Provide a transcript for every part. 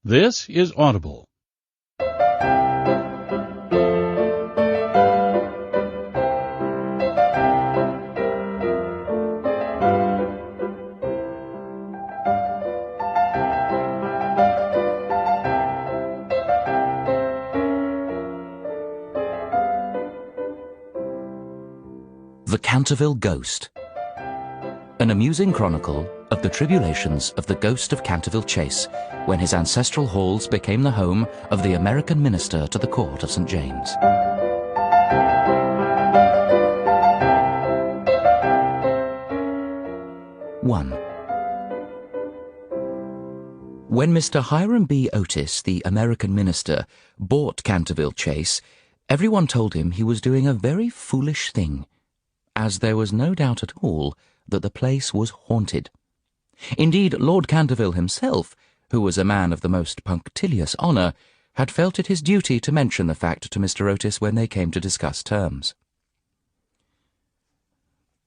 This is Audible. The Canterville Ghost. An amusing chronicle of the tribulations of the ghost of Canterville Chase when his ancestral halls became the home of the American minister to the court of St. James. One. When Mr. Hiram B. Otis, the American minister, bought Canterville Chase, everyone told him he was doing a very foolish thing, as there was no doubt at all that the place was haunted. Indeed, Lord Canterville himself, who was a man of the most punctilious honour, had felt it his duty to mention the fact to Mr. Otis when they came to discuss terms.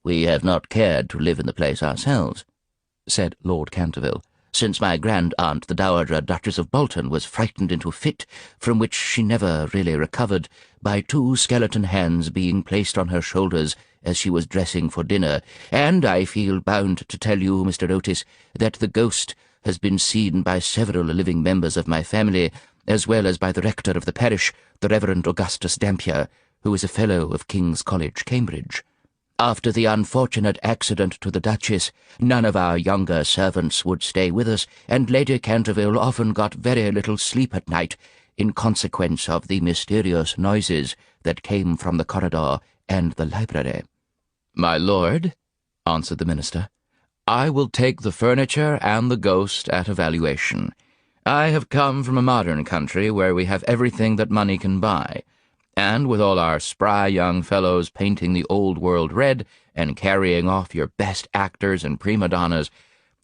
"We have not cared to live in the place ourselves," said Lord Canterville, "since my grand-aunt, the Dowager Duchess of Bolton, was frightened into a fit, from which she never really recovered, by two skeleton hands being placed on her shoulders as she was dressing for dinner, and I feel bound to tell you, Mr. Otis, that the ghost has been seen by several living members of my family, as well as by the rector of the parish, the Reverend Augustus Dampier, who is a fellow of King's College, Cambridge. After the unfortunate accident to the Duchess, none of our younger servants would stay with us, and Lady Canterville often got very little sleep at night, in consequence of the mysterious noises that came from the corridor and the library." "My lord," answered the minister, "I will take the furniture and the ghost at a valuation. I have come from a modern country where we have everything that money can buy, and with all our spry young fellows painting the old world red and carrying off your best actors and prima donnas,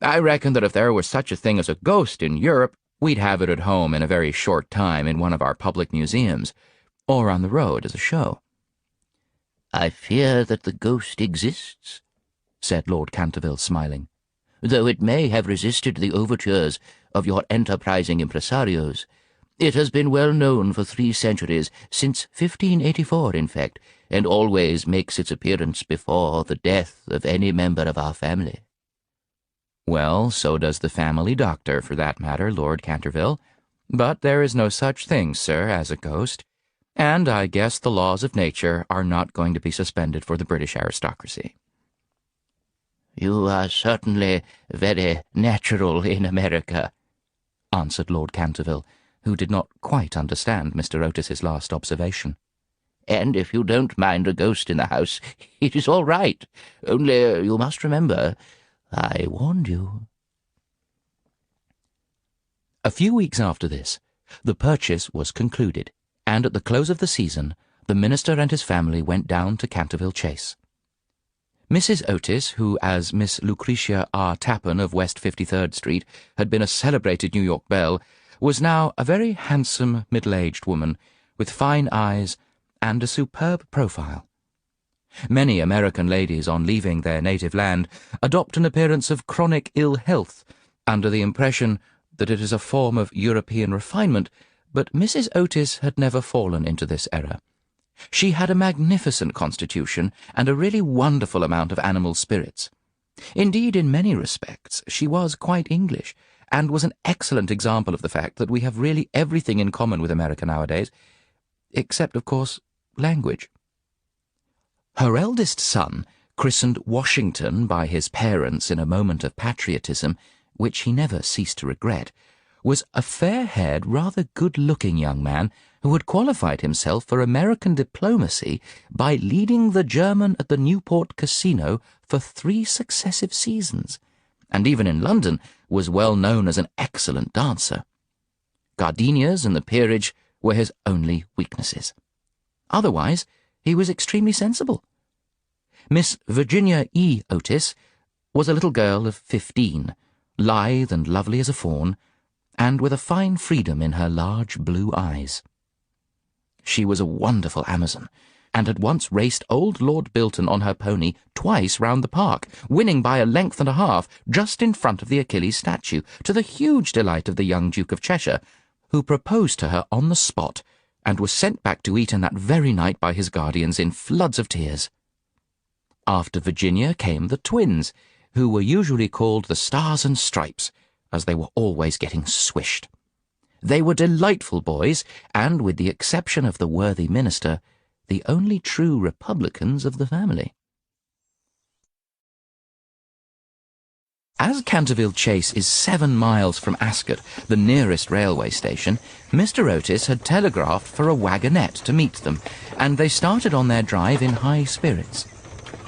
I reckon that if there was such a thing as a ghost in Europe, we'd have it at home in a very short time in one of our public museums, or on the road as a show." "I fear that the ghost exists," said Lord Canterville, smiling, "though it may have resisted the overtures of your enterprising impresarios. It has been well known for 3 centuries, since 1584, in fact, and always makes its appearance before the death of any member of our family." "Well, so does the family doctor, for that matter, Lord Canterville. But there is no such thing, sir, as a ghost, and I guess the laws of nature are not going to be suspended for the British aristocracy." "You are certainly very natural in America," answered Lord Canterville, who did not quite understand Mr. Otis's last observation. "And if you don't mind a ghost in the house, it is all right. Only you must remember, I warned you." A few weeks after this, the purchase was concluded, and at the close of the season, the minister and his family went down to Canterville Chase. Mrs. Otis, who, as Miss Lucretia R. Tappan of West 53rd Street, had been a celebrated New York belle, was now a very handsome, middle-aged woman, with fine eyes and a superb profile. Many American ladies, on leaving their native land, adopt an appearance of chronic ill health, under the impression that it is a form of European refinement, but Mrs. Otis had never fallen into this error. She had a magnificent constitution and a really wonderful amount of animal spirits. Indeed, in many respects, she was quite English, and was an excellent example of the fact that we have really everything in common with America nowadays, except, of course, language. Her eldest son, christened Washington by his parents in a moment of patriotism, which he never ceased to regret, was a fair-haired, rather good-looking young man who had qualified himself for American diplomacy by leading the German at the Newport Casino for 3 successive seasons, and even in London was well known as an excellent dancer. Gardenias and the peerage were his only weaknesses. Otherwise, he was extremely sensible. Miss Virginia E. Otis was a little girl of 15, lithe and lovely as a fawn, and with a fine freedom in her large blue eyes. She was a wonderful Amazon, and had once raced old Lord Bilton on her pony twice round the park, winning by a length and a half just in front of the Achilles statue, to the huge delight of the young Duke of Cheshire, who proposed to her on the spot, and was sent back to Eton that very night by his guardians in floods of tears. After Virginia came the twins, who were usually called the Stars and Stripes, as they were always getting swished. They were delightful boys, and, with the exception of the worthy minister, the only true Republicans of the family. As Canterville Chase is 7 miles from Ascot, the nearest railway station, Mr. Otis had telegraphed for a wagonette to meet them, and they started on their drive in high spirits.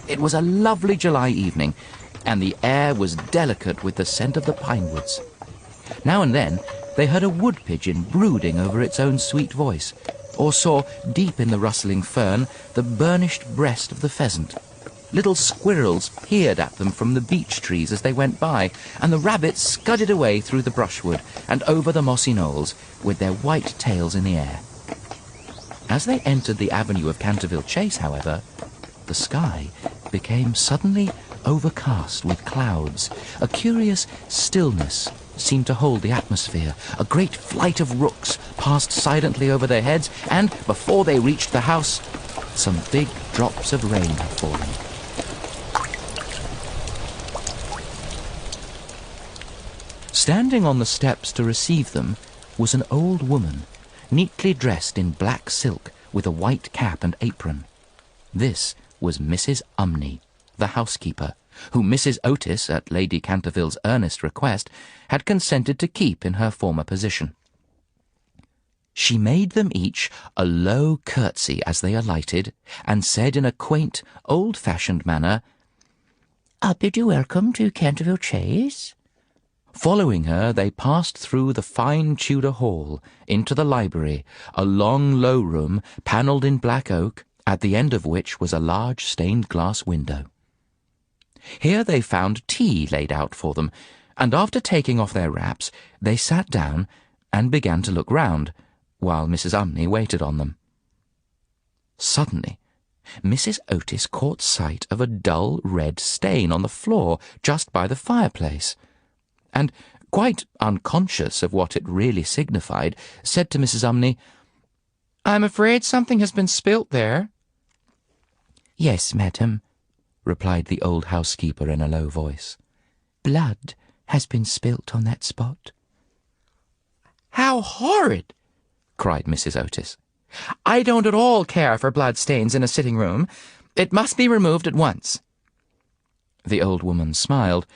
It was a lovely July evening, and the air was delicate with the scent of the pine woods. Now and then they heard a wood pigeon brooding over its own sweet voice, or saw, deep in the rustling fern, the burnished breast of the pheasant. Little squirrels peered at them from the beech trees as they went by, and the rabbits scudded away through the brushwood and over the mossy knolls, with their white tails in the air. As they entered the avenue of Canterville Chase, however, the sky became suddenly overcast with clouds. A curious stillness seemed to hold the atmosphere. A great flight of rooks passed silently over their heads, and, before they reached the house, some big drops of rain had fallen. Standing on the steps to receive them was an old woman, neatly dressed in black silk with a white cap and apron. This was Mrs. Umney, the housekeeper, whom Mrs. Otis, at Lady Canterville's earnest request, had consented to keep in her former position. She made them each a low curtsy as they alighted, and said in a quaint, old-fashioned manner, "I bid you welcome to Canterville Chase." Following her, they passed through the fine Tudor hall into the library, a long, low room, panelled in black oak, at the end of which was a large stained-glass window. Here they found tea laid out for them, and after taking off their wraps, they sat down and began to look round, while Mrs. Umney waited on them. Suddenly, Mrs. Otis caught sight of a dull red stain on the floor just by the fireplace, and, quite unconscious of what it really signified, said to Mrs. Umney, "I'm afraid something has been spilt there." "Yes, madam," replied the old housekeeper in a low voice. "Blood has been spilt on that spot." "How horrid!" cried Mrs. Otis. "I don't at all care for blood stains in a sitting-room. It must be removed at once." The old woman smiled,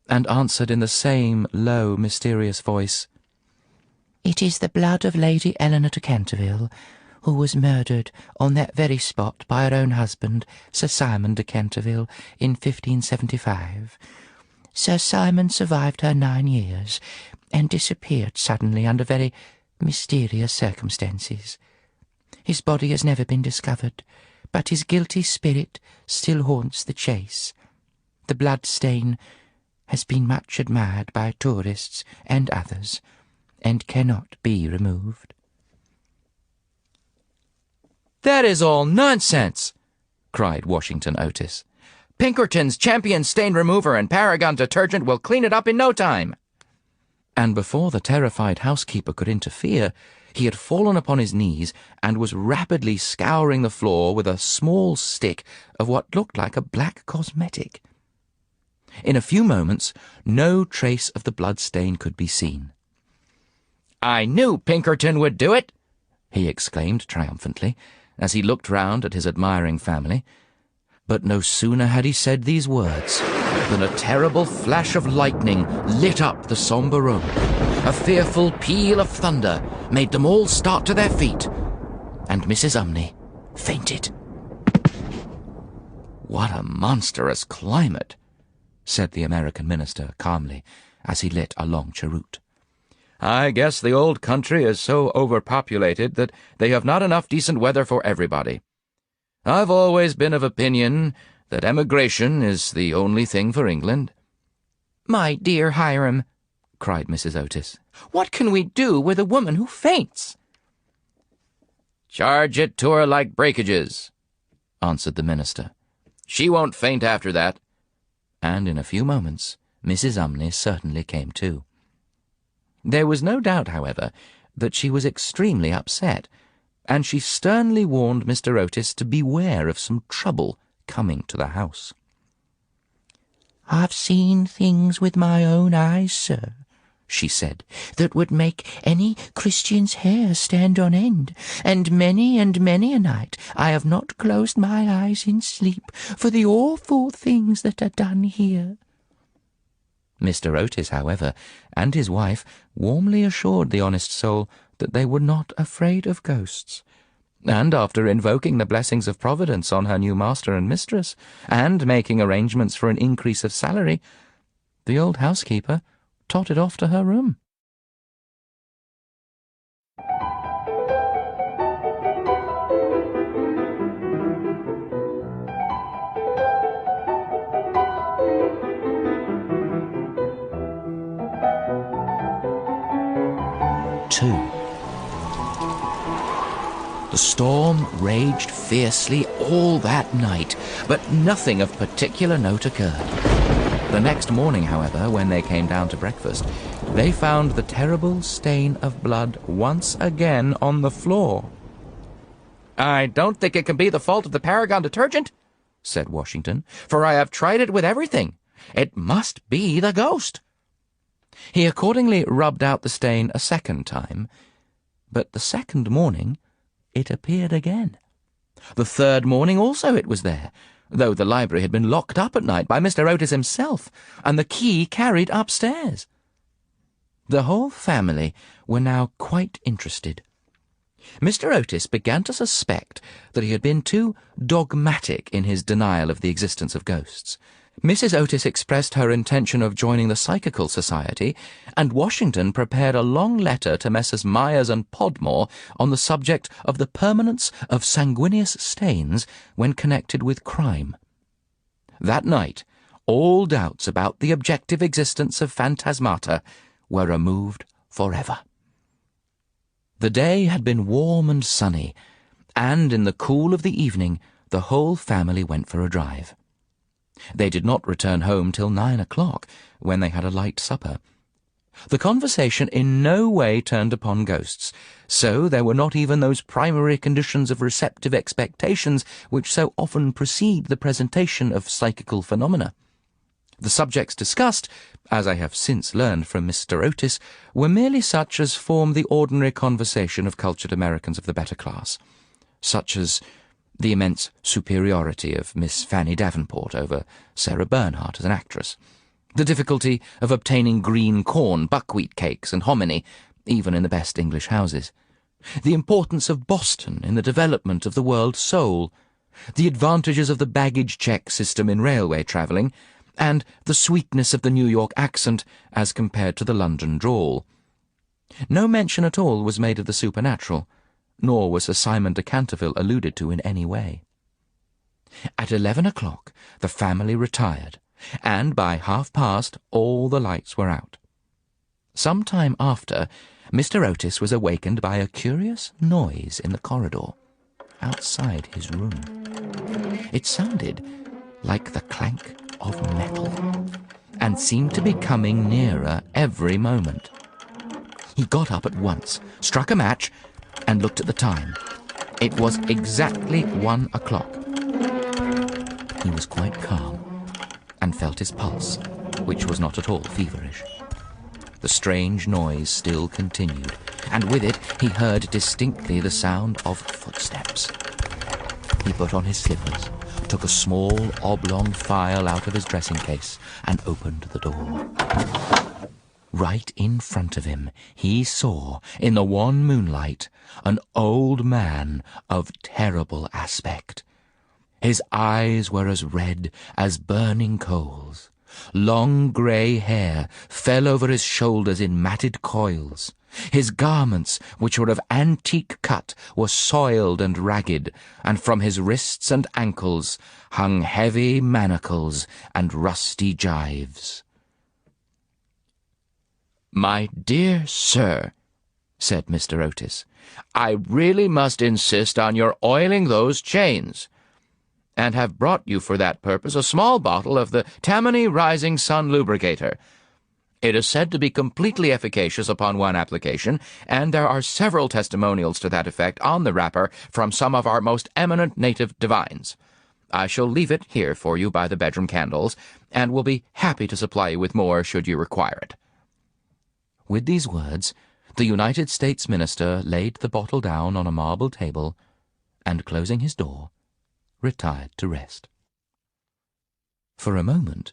and answered in the same low, mysterious voice, "It is the blood of Lady Eleanor de Canterville, who was murdered on that very spot by her own husband, Sir Simon de Canterville, in 1575. Sir Simon survived her 9 years, and disappeared suddenly under very mysterious circumstances. His body has never been discovered, but his guilty spirit still haunts the Chase. The blood stain has been much admired by tourists and others, and cannot be removed." "That is all nonsense!" cried Washington Otis. "Pinkerton's Champion Stain Remover and Paragon Detergent will clean it up in no time." And before the terrified housekeeper could interfere, he had fallen upon his knees and was rapidly scouring the floor with a small stick of what looked like a black cosmetic. In a few moments, no trace of the blood stain could be seen. "I knew Pinkerton would do it!" he exclaimed triumphantly, as he looked round at his admiring family. But no sooner had he said these words than a terrible flash of lightning lit up the sombre room. A fearful peal of thunder made them all start to their feet, and Mrs. Umney fainted. "What a monstrous climate!" said the American minister calmly, as he lit a long cheroot. "I guess the old country is so overpopulated that they have not enough decent weather for everybody. I've always been of opinion that emigration is the only thing for England." "My dear Hiram," cried Mrs. Otis, "what can we do with a woman who faints?" "Charge it to her like breakages," answered the minister. "She won't faint after that." And in a few moments Mrs. Umney certainly came to. There was no doubt, however, that she was extremely upset, and she sternly warned Mr. Otis to beware of some trouble coming to the house. "I've seen things with my own eyes, sir," she said, "that would make any Christian's hair stand on end, and many a night I have not closed my eyes in sleep for the awful things that are done here." Mr. Otis, however, and his wife warmly assured the honest soul that they were not afraid of ghosts, and after invoking the blessings of Providence on her new master and mistress, and making arrangements for an increase of salary, the old housekeeper tottered off to her room. The storm raged fiercely all that night, but nothing of particular note occurred. The next morning, however, when they came down to breakfast, they found the terrible stain of blood once again on the floor. "I don't think it can be the fault of the Paragon detergent," said Washington, "for I have tried it with everything. It must be the ghost." He accordingly rubbed out the stain a second time, but the second morning it appeared again. The third morning also it was there, though the library had been locked up at night by Mr. Otis himself, and the key carried upstairs. The whole family were now quite interested. Mr. Otis began to suspect that he had been too dogmatic in his denial of the existence of ghosts. Mrs. Otis expressed her intention of joining the Psychical Society, and Washington prepared a long letter to Messrs. Myers and Podmore on the subject of the permanence of sanguineous stains when connected with crime. That night, all doubts about the objective existence of phantasmata were removed forever. The day had been warm and sunny, and in the cool of the evening the whole family went for a drive. They did not return home till 9 o'clock, when they had a light supper. The conversation in no way turned upon ghosts, so there were not even those primary conditions of receptive expectations which so often precede the presentation of psychical phenomena. The subjects discussed, as I have since learned from Mr. Otis, were merely such as form the ordinary conversation of cultured Americans of the better class, such as the immense superiority of Miss Fanny Davenport over Sarah Bernhardt as an actress, the difficulty of obtaining green corn, buckwheat cakes, and hominy, even in the best English houses, the importance of Boston in the development of the world soul, the advantages of the baggage check system in railway travelling, and the sweetness of the New York accent as compared to the London drawl. No mention at all was made of the supernatural, nor was Sir Simon de Canterville alluded to in any way. At 11 o'clock the family retired, and by 1:30 all the lights were out. Some time after, Mr. Otis was awakened by a curious noise in the corridor, outside his room. It sounded like the clank of metal, and seemed to be coming nearer every moment. He got up at once, struck a match, and looked at the time. It was exactly 1 o'clock. He was quite calm, and felt his pulse, which was not at all feverish. The strange noise still continued, and with it he heard distinctly the sound of footsteps. He put on his slippers, took a small oblong file out of his dressing case, and opened the door. Right in front of him he saw, in the wan moonlight, an old man of terrible aspect. His eyes were as red as burning coals. Long grey hair fell over his shoulders in matted coils. His garments, which were of antique cut, were soiled and ragged, and from his wrists and ankles hung heavy manacles and rusty gyves. "My dear sir," said Mr. Otis, "I really must insist on your oiling those chains." and have brought you for that purpose a small bottle of the Tammany Rising Sun Lubricator. It is said to be completely efficacious upon one application, and there are several testimonials to that effect on the wrapper from some of our most eminent native divines. I shall leave it here for you by the bedroom candles, and will be happy to supply you with more should you require it." With these words, the United States minister laid the bottle down on a marble table, and, closing his door, retired to rest. For a moment,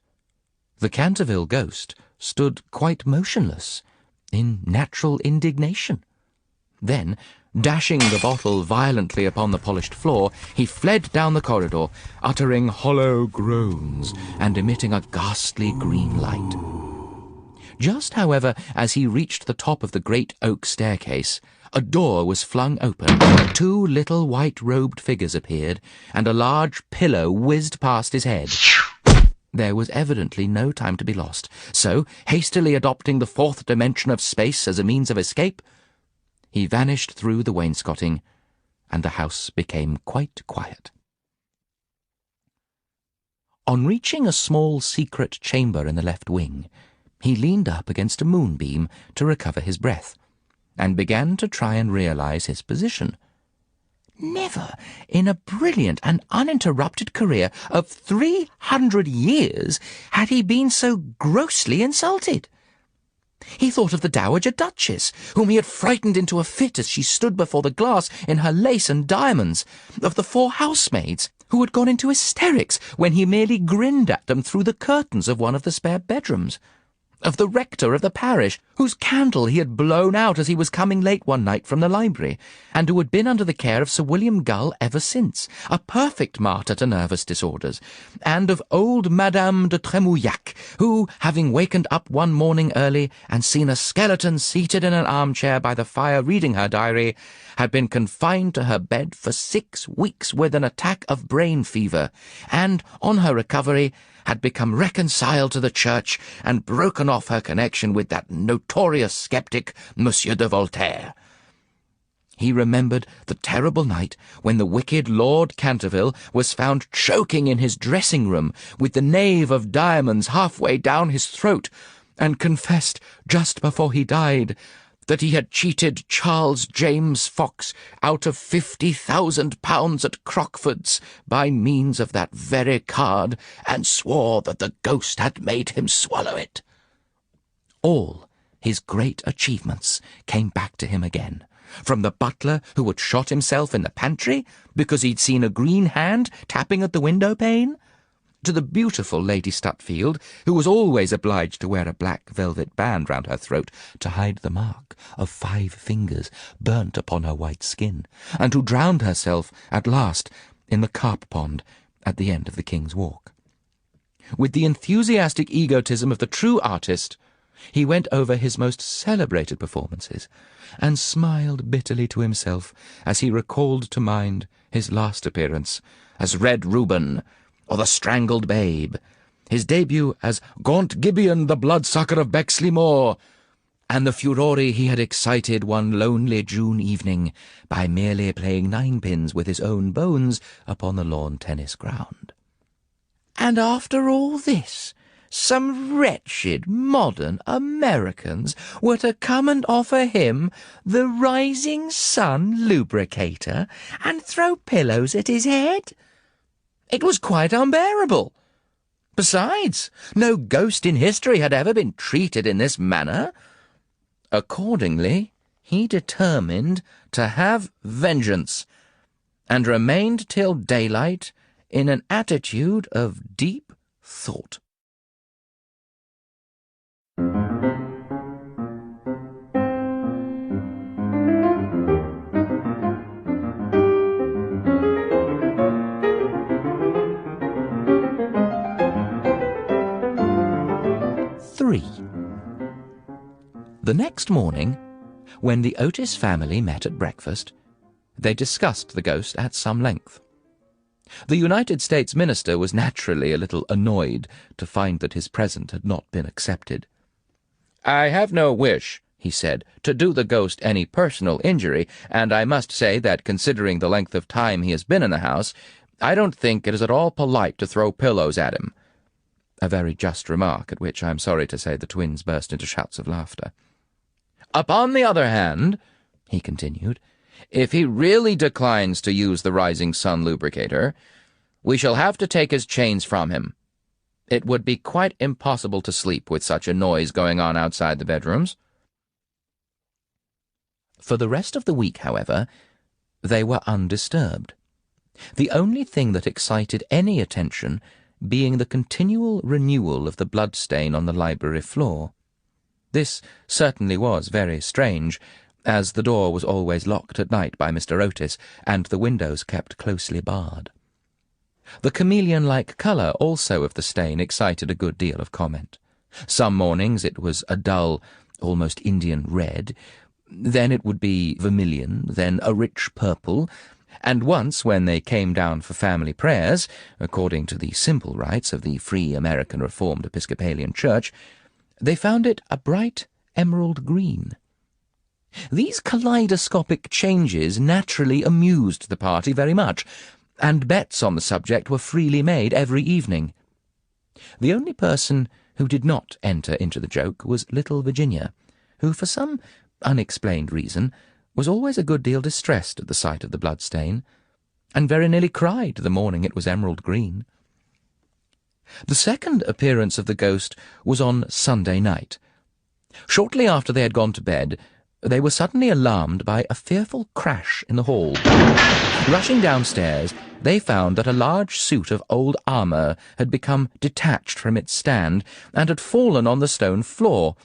the Canterville ghost stood quite motionless, in natural indignation. Then, dashing the bottle violently upon the polished floor, he fled down the corridor, uttering hollow groans and emitting a ghastly green light. Just, however, as he reached the top of the great oak staircase, a door was flung open, 2 little white-robed figures appeared, and a large pillow whizzed past his head. There was evidently no time to be lost, so, hastily adopting the 4th dimension of space as a means of escape, he vanished through the wainscoting, and the house became quite quiet. On reaching a small secret chamber in the left wing, he leaned up against a moonbeam to recover his breath, and began to try and realize his position. Never in a brilliant and uninterrupted career of 300 years had he been so grossly insulted. He thought of the Dowager Duchess, whom he had frightened into a fit as she stood before the glass in her lace and diamonds, of the 4 housemaids, who had gone into hysterics when he merely grinned at them through the curtains of one of the spare bedrooms, of the rector of the parish, whose candle he had blown out as he was coming late one night from the library, and who had been under the care of Sir William Gull ever since, a perfect martyr to nervous disorders, and of old Madame de Tremouillac, who, having wakened up one morning early and seen a skeleton seated in an armchair by the fire reading her diary, had been confined to her bed for 6 weeks with an attack of brain fever, and, on her recovery, had become reconciled to the Church and broken off her connection with that notorious sceptic, Monsieur de Voltaire. He remembered the terrible night when the wicked Lord Canterville was found choking in his dressing-room with the knave of diamonds halfway down his throat, and confessed just before he died that he had cheated Charles James Fox out of £50,000 at Crockford's by means of that very card, and swore that the ghost had made him swallow it. All his great achievements came back to him again, from the butler who had shot himself in the pantry because he'd seen a green hand tapping at the window-pane, to the beautiful Lady Stutfield, who was always obliged to wear a black velvet band round her throat to hide the mark of 5 fingers burnt upon her white skin, and who drowned herself at last in the carp pond at the end of the King's Walk. With the enthusiastic egotism of the true artist, he went over his most celebrated performances, and smiled bitterly to himself as he recalled to mind his last appearance as Red Reuben, or the Strangled Babe, his debut as Gaunt Gibeon the Bloodsucker of Bexley Moor, and the furore he had excited one lonely June evening by merely playing ninepins with his own bones upon the lawn tennis ground. And after all this, some wretched modern Americans were to come and offer him the Rising Sun Lubricator and throw pillows at his head? It was quite unbearable. Besides, no ghost in history had ever been treated in this manner. Accordingly, he determined to have vengeance, and remained till daylight in an attitude of deep thought. The next morning, when the Otis family met at breakfast, they discussed the ghost at some length. The United States minister was naturally a little annoyed to find that his present had not been accepted. "I have no wish," he said, "to do the ghost any personal injury, and I must say that, considering the length of time he has been in the house, I don't think it is at all polite to throw pillows at him." A very just remark, at which I am sorry to say the twins burst into shouts of laughter. "Upon the other hand," he continued, "if he really declines to use the Rising Sun lubricator, we shall have to take his chains from him. It would be quite impossible to sleep with such a noise going on outside the bedrooms." For the rest of the week, however, they were undisturbed, the only thing that excited any attention being the continual renewal of the bloodstain on the library floor. This certainly was very strange, as the door was always locked at night by Mr. Otis, and the windows kept closely barred. The chameleon-like colour also of the stain excited a good deal of comment. Some mornings it was a dull, almost Indian red, then it would be vermilion, then a rich purple, and once, when they came down for family prayers, according to the simple rites of the Free American Reformed Episcopalian Church, they found it a bright emerald green. These kaleidoscopic changes naturally amused the party very much, and bets on the subject were freely made every evening. The only person who did not enter into the joke was little Virginia, who, for some unexplained reason, was always a good deal distressed at the sight of the bloodstain, and very nearly cried the morning it was emerald green. The second appearance of the ghost was on Sunday night. Shortly after they had gone to bed, they were suddenly alarmed by a fearful crash in the hall. Rushing downstairs, they found that a large suit of old armour had become detached from its stand and had fallen on the stone floor,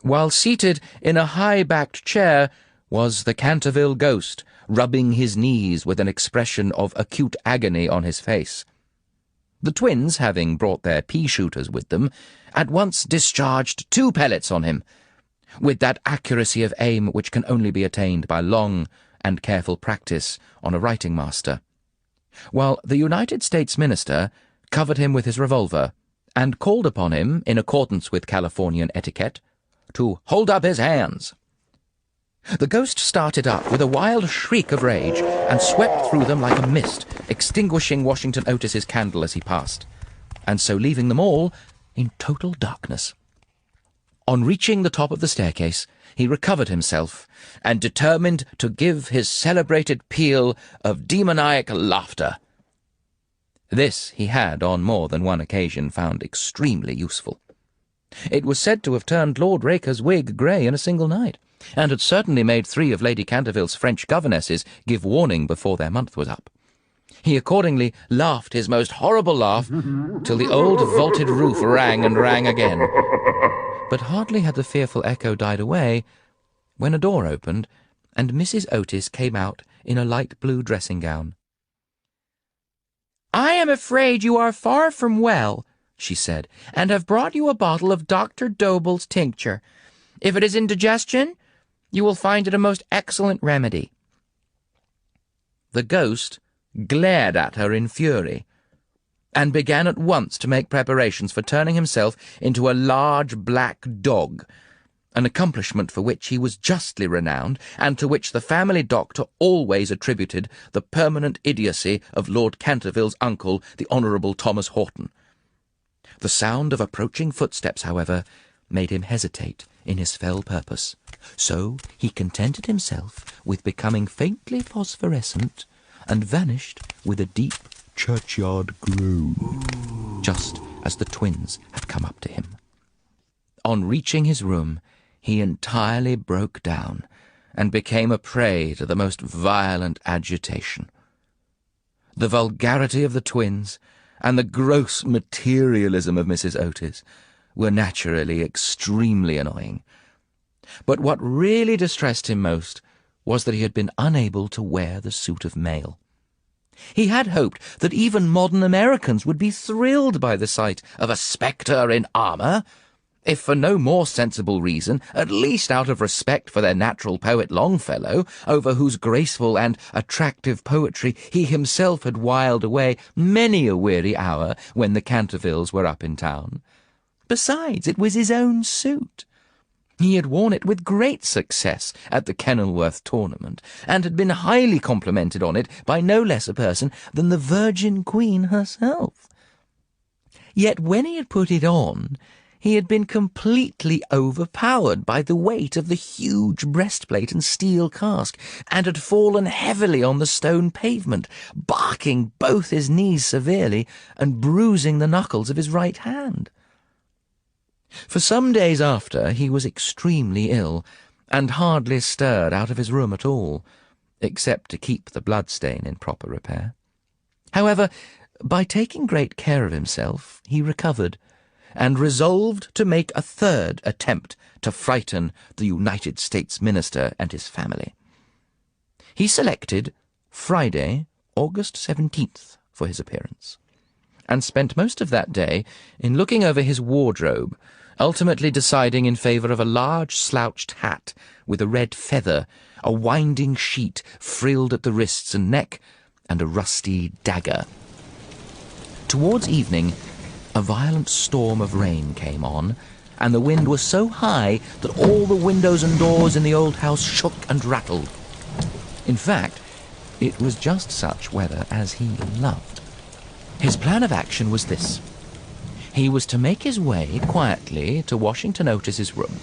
while seated in a high-backed chair was the Canterville ghost, rubbing his knees with an expression of acute agony on his face. The twins, having brought their pea-shooters with them, at once discharged 2 pellets on him, with that accuracy of aim which can only be attained by long and careful practice on a writing-master, while the United States minister covered him with his revolver and called upon him, in accordance with Californian etiquette, to hold up his hands. The ghost started up with a wild shriek of rage and swept through them like a mist, extinguishing Washington Otis's candle as he passed, and so leaving them all in total darkness. On reaching the top of the staircase, he recovered himself and determined to give his celebrated peal of demoniac laughter. This he had on more than one occasion found extremely useful. It was said to have turned Lord Raker's wig grey in a single night, and had certainly made 3 of Lady Canterville's French governesses give warning before their month was up. He accordingly laughed his most horrible laugh till the old vaulted roof rang and rang again. But hardly had the fearful echo died away when a door opened, and Mrs. Otis came out in a light blue dressing-gown. "I am afraid you are far from well," she said, "and have brought you a bottle of Dr. Dobell's tincture. If it is indigestion, you will find it a most excellent remedy." The ghost glared at her in fury, and began at once to make preparations for turning himself into a large black dog, an accomplishment for which he was justly renowned, and to which the family doctor always attributed the permanent idiocy of Lord Canterville's uncle, the Honourable Thomas Horton. The sound of approaching footsteps, however, made him hesitate in his fell purpose, so he contented himself with becoming faintly phosphorescent and vanished with a deep churchyard groan, just as the twins had come up to him. On reaching his room, he entirely broke down and became a prey to the most violent agitation. The vulgarity of the twins and the gross materialism of Mrs. Otis were naturally extremely annoying. But what really distressed him most was that he had been unable to wear the suit of mail. He had hoped that even modern Americans would be thrilled by the sight of a spectre in armour, if for no more sensible reason, at least out of respect for their natural poet Longfellow, over whose graceful and attractive poetry he himself had whiled away many a weary hour when the Cantervilles were up in town. Besides, it was his own suit. He had worn it with great success at the Kenilworth tournament, and had been highly complimented on it by no less a person than the Virgin Queen herself. Yet when he had put it on, he had been completely overpowered by the weight of the huge breastplate and steel casque, and had fallen heavily on the stone pavement, barking both his knees severely and bruising the knuckles of his right hand. For some days after, he was extremely ill, and hardly stirred out of his room at all, except to keep the bloodstain in proper repair. However, by taking great care of himself, he recovered, and resolved to make a third attempt to frighten the United States minister and his family. He selected Friday, August 17th, for his appearance, and spent most of that day in looking over his wardrobe, ultimately deciding in favour of a large slouched hat with a red feather, a winding sheet frilled at the wrists and neck, and a rusty dagger. Towards evening, a violent storm of rain came on, and the wind was so high that all the windows and doors in the old house shook and rattled. In fact, it was just such weather as he loved. His plan of action was this. He was to make his way quietly to Washington Otis's room,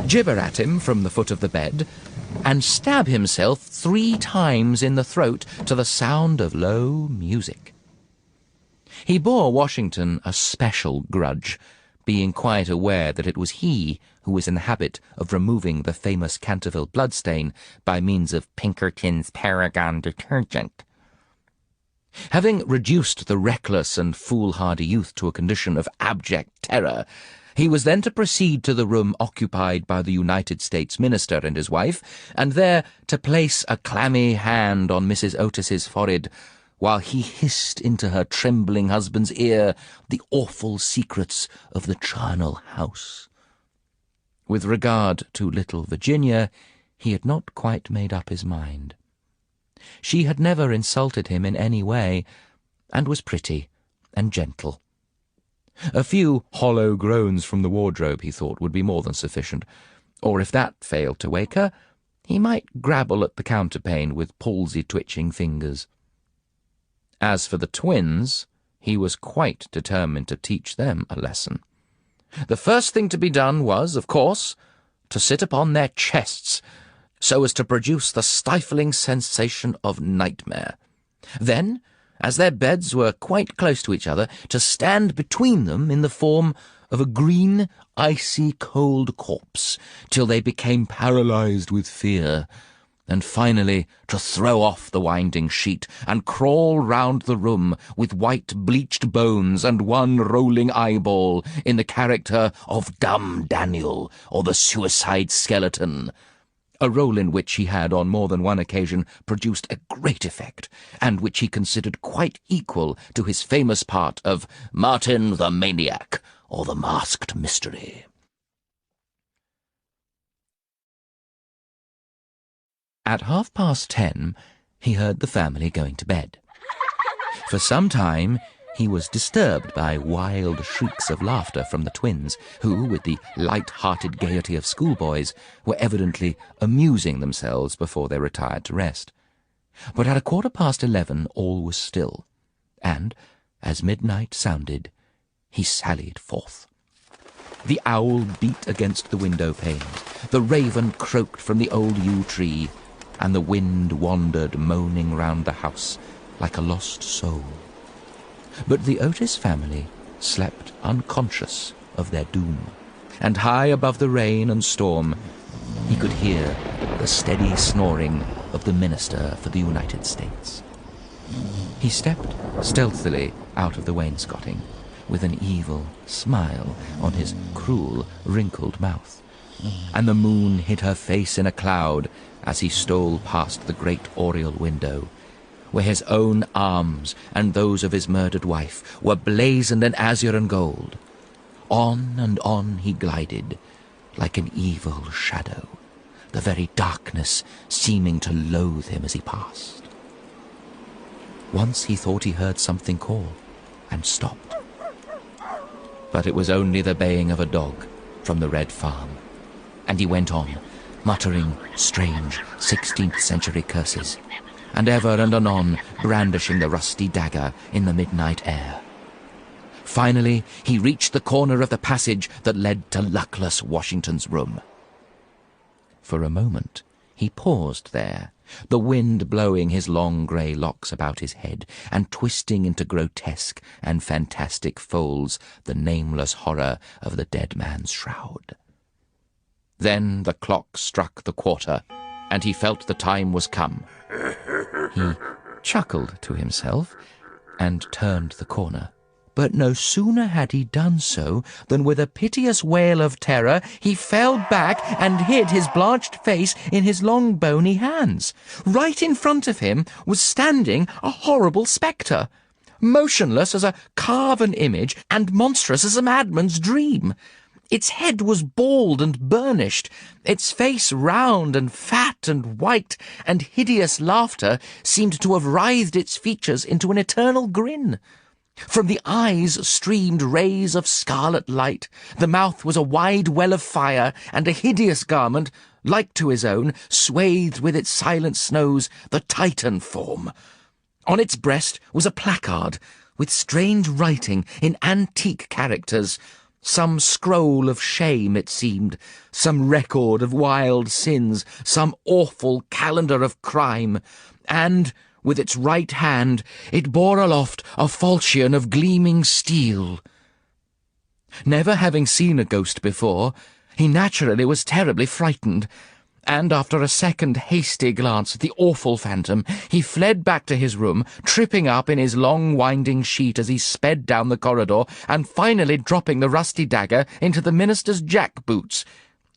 gibber at him from the foot of the bed, and stab himself 3 times in the throat to the sound of low music. He bore Washington a special grudge, being quite aware that it was he who was in the habit of removing the famous Canterville bloodstain by means of Pinkerton's Paragon detergent. Having reduced the reckless and foolhardy youth to a condition of abject terror, he was then to proceed to the room occupied by the United States minister and his wife, and there to place a clammy hand on Mrs. Otis's forehead, while he hissed into her trembling husband's ear the awful secrets of the charnel house. With regard to little Virginia, he had not quite made up his mind. She had never insulted him in any way, and was pretty and gentle. A few hollow groans from the wardrobe, he thought, would be more than sufficient, or if that failed to wake her, he might grabble at the counterpane with palsy-twitching fingers. As for the twins, he was quite determined to teach them a lesson. The first thing to be done was, of course, to sit upon their chests, so as to produce the stifling sensation of nightmare. Then, as their beds were quite close to each other, to stand between them in the form of a green, icy cold corpse, till they became paralyzed with fear, and finally to throw off the winding sheet and crawl round the room with white bleached bones and one rolling eyeball in the character of Dumb Daniel or the Suicide Skeleton, a role in which he had on more than one occasion produced a great effect, and which he considered quite equal to his famous part of Martin the Maniac, or the Masked Mystery. At 10:30, he heard the family going to bed. For some time, he was disturbed by wild shrieks of laughter from the twins, who, with the light-hearted gaiety of schoolboys, were evidently amusing themselves before they retired to rest. But at 11:15 all was still, and, as midnight sounded, he sallied forth. The owl beat against the window panes, the raven croaked from the old yew tree, and the wind wandered moaning round the house like a lost soul. But the Otis family slept unconscious of their doom, and high above the rain and storm he could hear the steady snoring of the minister for the United States. He stepped stealthily out of the wainscoting, with an evil smile on his cruel, wrinkled mouth, and the moon hid her face in a cloud as he stole past the great oriel window, where his own arms and those of his murdered wife were blazoned in azure and gold. On and on he glided, like an evil shadow, the very darkness seeming to loathe him as he passed. Once he thought he heard something call, and stopped. But it was only the baying of a dog from the Red Farm, and he went on, muttering strange 16th-century curses, and ever and anon brandishing the rusty dagger in the midnight air. Finally, he reached the corner of the passage that led to luckless Washington's room. For a moment, he paused there, the wind blowing his long grey locks about his head and twisting into grotesque and fantastic folds the nameless horror of the dead man's shroud. Then the clock struck the quarter, and he felt the time was come. He chuckled to himself and turned the corner. But no sooner had he done so than with a piteous wail of terror he fell back and hid his blanched face in his long bony hands. Right in front of him was standing a horrible spectre, motionless as a carven image and monstrous as a madman's dream. Its head was bald and burnished, its face round and fat and white, and hideous laughter seemed to have writhed its features into an eternal grin. From the eyes streamed rays of scarlet light, the mouth was a wide well of fire, and a hideous garment, like to his own, swathed with its silent snows the Titan form. On its breast was a placard, with strange writing in antique characters, some scroll of shame, it seemed, some record of wild sins, some awful calendar of crime, and with its right hand it bore aloft a falchion of gleaming steel. Never having seen a ghost before, he naturally was terribly frightened, and after a second hasty glance at the awful phantom, he fled back to his room, tripping up in his long winding sheet as he sped down the corridor, and finally dropping the rusty dagger into the minister's jack-boots,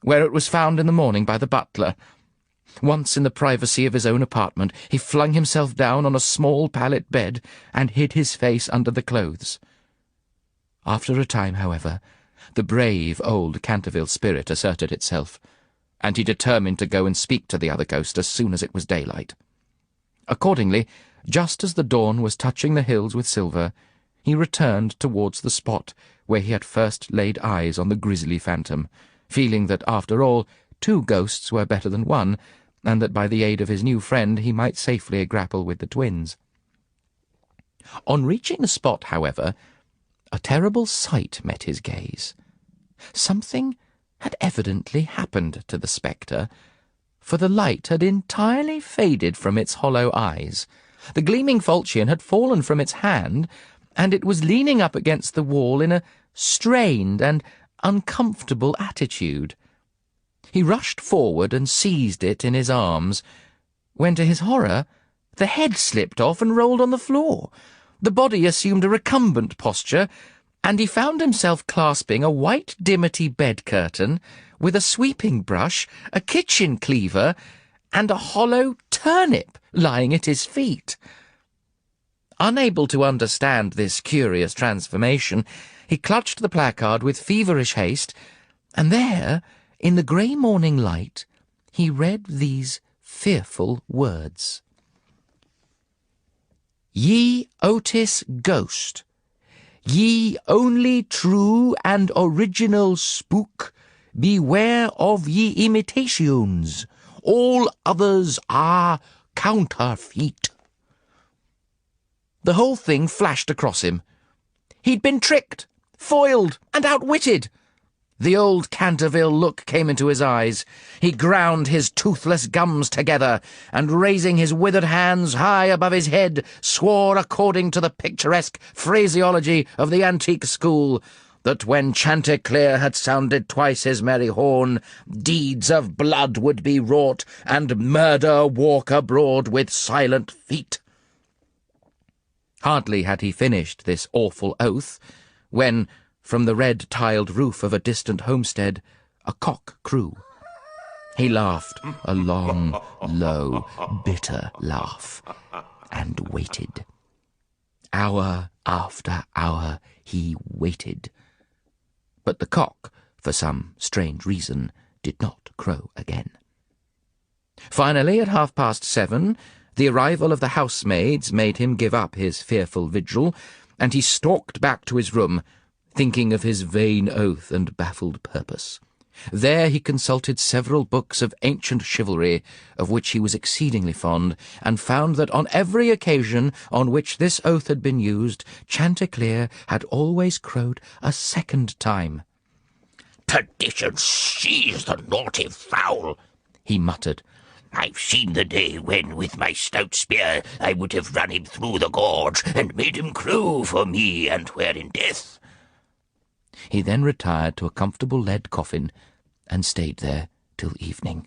where it was found in the morning by the butler. Once in the privacy of his own apartment, he flung himself down on a small pallet bed and hid his face under the clothes. After a time, however, the brave old Canterville spirit asserted itself, and he determined to go and speak to the other ghost as soon as it was daylight. Accordingly, just as the dawn was touching the hills with silver, he returned towards the spot where he had first laid eyes on the grisly phantom, feeling that, after all, 2 ghosts were better than 1, and that by the aid of his new friend he might safely grapple with the twins. On reaching the spot, however, a terrible sight met his gaze. Something had evidently happened to the spectre, for the light had entirely faded from its hollow eyes. The gleaming falchion had fallen from its hand, and it was leaning up against the wall in a strained and uncomfortable attitude. He rushed forward and seized it in his arms, when, to his horror, the head slipped off and rolled on the floor. The body assumed a recumbent posture, and he found himself clasping a white dimity bed curtain with a sweeping brush, a kitchen cleaver, and a hollow turnip lying at his feet. Unable to understand this curious transformation, he clutched the placard with feverish haste, and there, in the grey morning light, he read these fearful words. Ye Otis ghost, ye only true and original spook, beware of ye imitations. All others are counterfeit. The whole thing flashed across him. He'd been tricked, foiled, and outwitted. The old Canterville look came into his eyes. He ground his toothless gums together, and raising his withered hands high above his head, swore according to the picturesque phraseology of the antique school, that when Chanticleer had sounded twice his merry horn, deeds of blood would be wrought, and murder walk abroad with silent feet. Hardly had he finished this awful oath, when, from the red-tiled roof of a distant homestead, a cock crew. He laughed, a long, low, bitter laugh, and waited. Hour after hour he waited. But the cock, for some strange reason, did not crow again. Finally, at 7:30, the arrival of the housemaids made him give up his fearful vigil, and he stalked back to his room, thinking of his vain oath and baffled purpose. There he consulted several books of ancient chivalry, of which he was exceedingly fond, and found that on every occasion on which this oath had been used, Chanticleer had always crowed a second time. "Perdition seize the naughty fowl," he muttered. "I've seen the day when, with my stout spear, I would have run him through the gorge and made him crow for me and where in death." He then retired to a comfortable lead coffin and stayed there till evening.